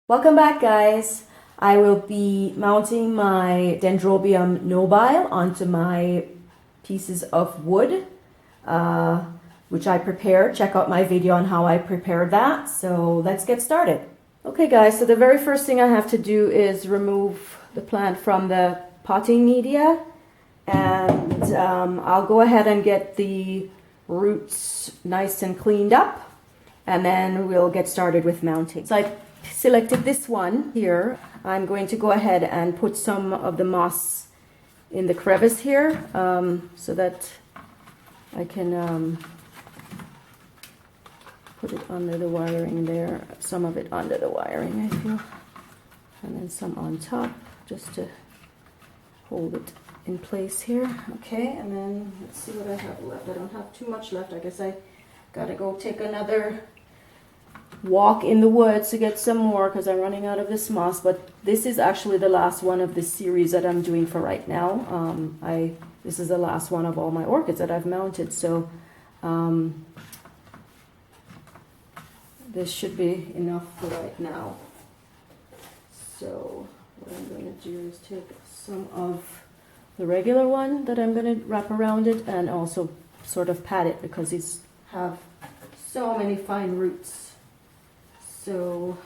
Welcome back, guys. I will be mounting my Dendrobium Nobile onto my pieces of wood, which I prepared. Check out my video on how I prepared that. So let's get started. Okay, guys, so the very first thing I have to do is remove the plant from the potting media. And I'll go ahead and get the roots nice and cleaned up. And then we'll get started with mounting. So I selected this one here. I'm going to go ahead and put some of the moss in the crevice here so that I can put it under the wiring there, some of it under the wiring I feel, and then some on top just to hold it in place here. Okay, and then let's see what I have left. I don't have too much left. I guess I gotta go take another walk in the woods to get some more because I'm running out of this moss, but this is actually the last one of this series that I'm doing for right now. This is the last one of all my orchids that I've mounted, so this should be enough for right now. So what I'm going to do is take some of the regular one that I'm going to wrap around it and also sort of pat it because these have so many fine roots. So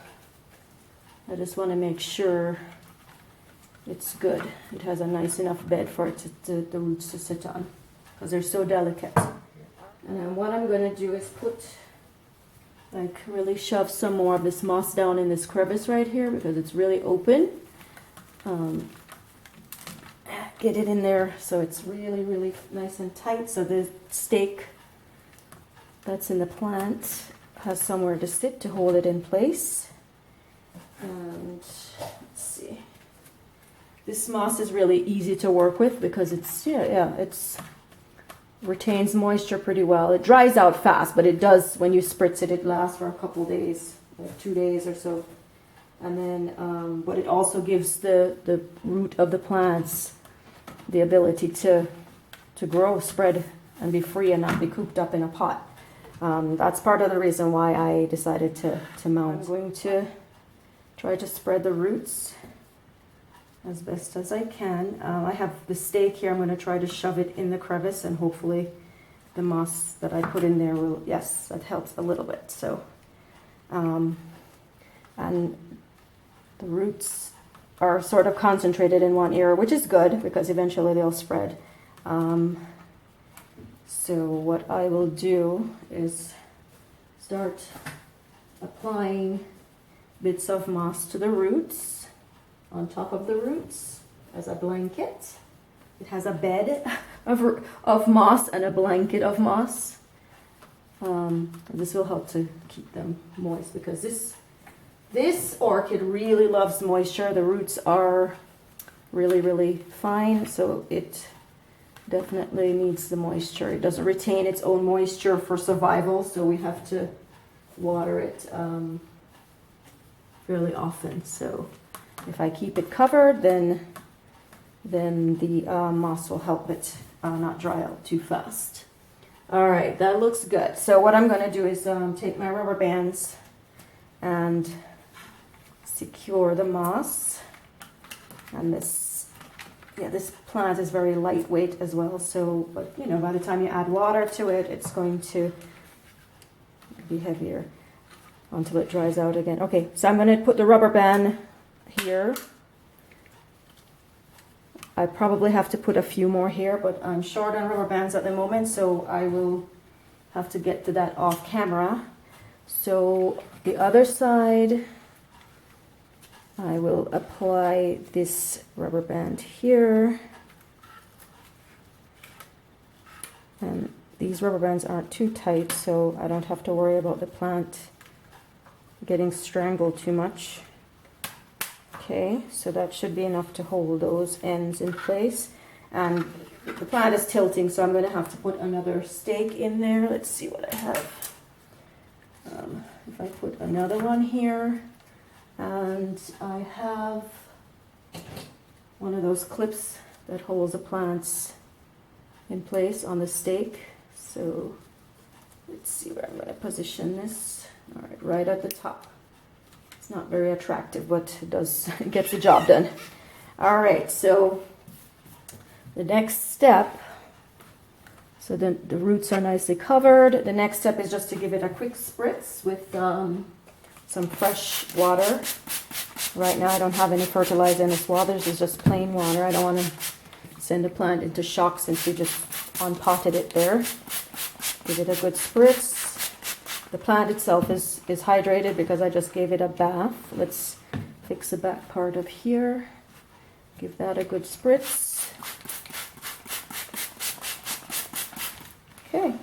I just want to make sure it's good. It has a nice enough bed for it the roots to sit on because they're so delicate. And then what I'm going to do is really shove some more of this moss down in this crevice right here because it's really open. Get it in there so it's really, really nice and tight so the stake that's in the plant has somewhere to sit to hold it in place. And let's see, this moss is really easy to work with because it's retains moisture pretty well. It dries out fast, but it does, when you spritz it, it lasts for a couple days, like 2 days or so. And then but it also gives the root of the plants the ability to grow, spread, and be free and not be cooped up in a pot. That's part of the reason why I decided to mount. I'm going to try to spread the roots as best as I can. I have the stake here. I'm going to try to shove it in the crevice and hopefully the moss that I put in there will, yes, that helps a little bit. So, and the roots are sort of concentrated in one area, which is good because eventually they'll spread. So what I will do is start applying bits of moss to the roots, on top of the roots as a blanket. It has a bed of moss and a blanket of moss. This will help to keep them moist because this orchid really loves moisture. The roots are really, really fine, so it definitely needs the moisture. It doesn't retain its own moisture for survival, so we have to water it fairly often. So if I keep it covered, then the moss will help it not dry out too fast. All right, that looks good. So what I'm going to do is take my rubber bands and secure the moss. And this plant is very lightweight as well, so, but you know, by the time you add water to it, it's going to be heavier until it dries out again. Okay, so I'm going to put the rubber band here. I probably have to put a few more here, but I'm short on rubber bands at the moment, so I will have to get to that off camera. So the other side, I will apply this rubber band here, and these rubber bands aren't too tight, so I don't have to worry about the plant getting strangled too much. Okay, so that should be enough to hold those ends in place, and the plant is tilting, so I'm going to have to put another stake in there. Let's see what I have. If I put another one here, and I have one of those clips that holds the plants in place on the stake. So let's see where I'm going to position this. All right, right at the top. It's not very attractive, but it does gets the job done. All right, so the next step, so then the roots are nicely covered. The next step is just to give it a quick spritz with some fresh water. Right now I don't have any fertilizer in this water. This is just plain water. I don't want to send the plant into shock since we just unpotted it there. Give it a good spritz. The plant itself is hydrated because I just gave it a bath. Let's fix the back part of here. Give that a good spritz. Okay,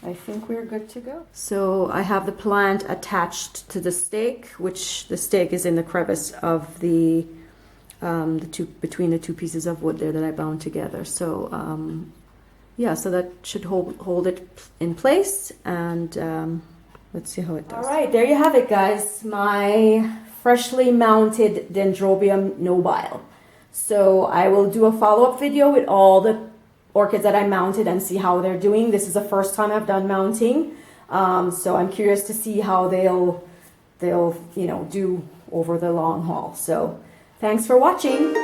I think we're good to go. So I have the plant attached to the stake, which the stake is in the crevice of the between the two pieces of wood there that I bound together. So yeah, so that should hold it in place, and let's see how it does. All right, there you have it, guys. My freshly mounted Dendrobium Nobile. So I will do a follow-up video with all the orchids that I mounted and see how they're doing. This is the first time I've done mounting, so I'm curious to see how they'll do over the long haul. So thanks for watching.